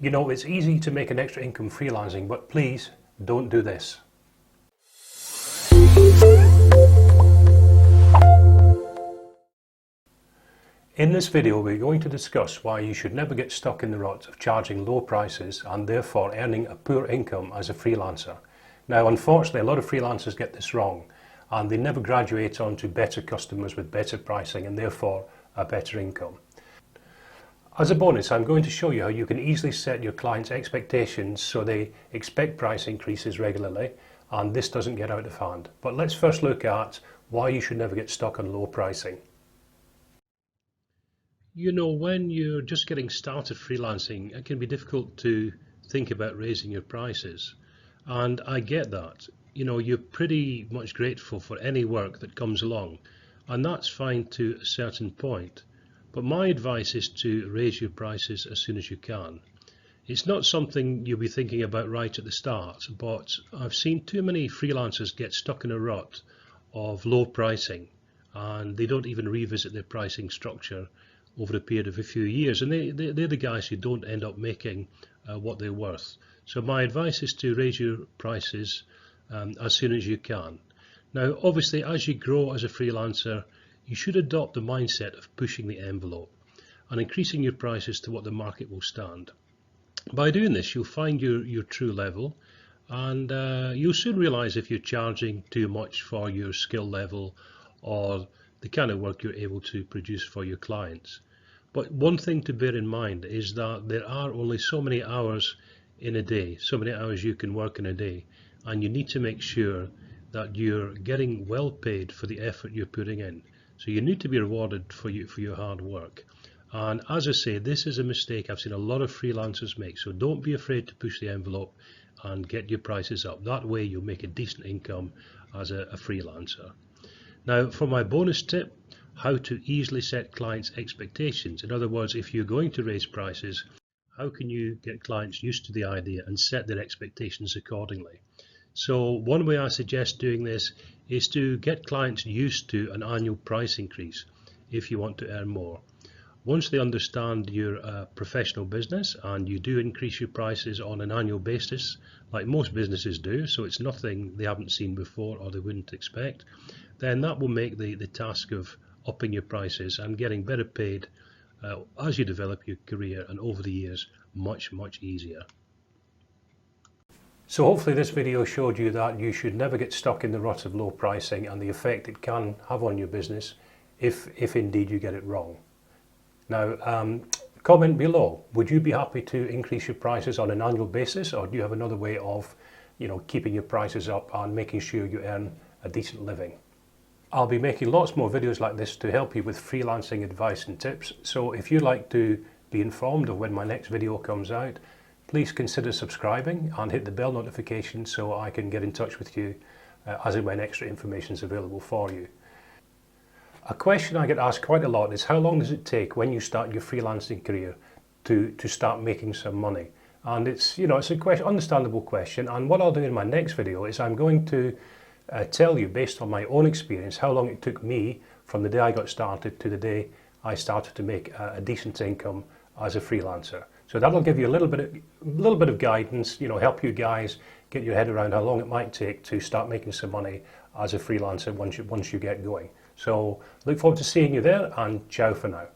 You know, it's easy to make an extra income freelancing, but please don't do this. In this video, we're going to discuss why you should never get stuck in the rut of charging low prices and therefore earning a poor income as a freelancer. Now, unfortunately, a lot of freelancers get this wrong and they never graduate onto better customers with better pricing and therefore a better income. As a bonus, I'm going to show you how you can easily set your clients' expectations so they expect price increases regularly and this doesn't get out of hand. But let's first look at why you should never get stuck on low pricing. You know, when you're just getting started freelancing, it can be difficult to think about raising your prices. And I get that. You know, you're pretty much grateful for any work that comes along, and that's fine to a certain point. But my advice is to raise your prices as soon as you can. It's not something you'll be thinking about right at the start, but I've seen too many freelancers get stuck in a rut of low pricing, and they don't even revisit their pricing structure over a period of a few years, and they're the guys who don't end up making what they're worth. So my advice is to raise your prices as soon as you can. Now, obviously, as you grow as a freelancer, you should adopt the mindset of pushing the envelope and increasing your prices to what the market will stand. By doing this, you'll find your true level, and you'll soon realize if you're charging too much for your skill level or the kind of work you're able to produce for your clients. But one thing to bear in mind is that there are only so many hours in a day, so many hours you can work in a day, and you need to make sure that you're getting well paid for the effort you're putting in. So you need to be rewarded for your hard work. And as I say, this is a mistake I've seen a lot of freelancers make. So don't be afraid to push the envelope and get your prices up. That way you'll make a decent income as a freelancer. Now, for my bonus tip, how to easily set clients' expectations. In other words, if you're going to raise prices, how can you get clients used to the idea and set their expectations accordingly? So one way I suggest doing this is to get clients used to an annual price increase if you want to earn more. Once they understand you're a professional business and you do increase your prices on an annual basis, like most businesses do, so it's nothing they haven't seen before or they wouldn't expect, then that will make the task of upping your prices and getting better paid as you develop your career and over the years much easier. So hopefully this video showed you that you should never get stuck in the rut of low pricing and the effect it can have on your business if indeed you get it wrong. Now, comment below, would you be happy to increase your prices on an annual basis, or do you have another way of, keeping your prices up and making sure you earn a decent living? I'll be making lots more videos like this to help you with freelancing advice and tips. So if you'd like to be informed of when my next video comes out, please consider subscribing and hit the bell notification so I can get in touch with you as and when extra information is available for you. A question I get asked quite a lot is how long does it take when you start your freelancing career to start making some money? And it's a understandable question, and what I'll do in my next video is I'm going to tell you based on my own experience how long it took me from the day I got started to the day I started to make a decent income as a freelancer. So that'll give you a little bit of guidance, help you guys get your head around how long it might take to start making some money as a freelancer once you get going. So look forward to seeing you there, and ciao for now.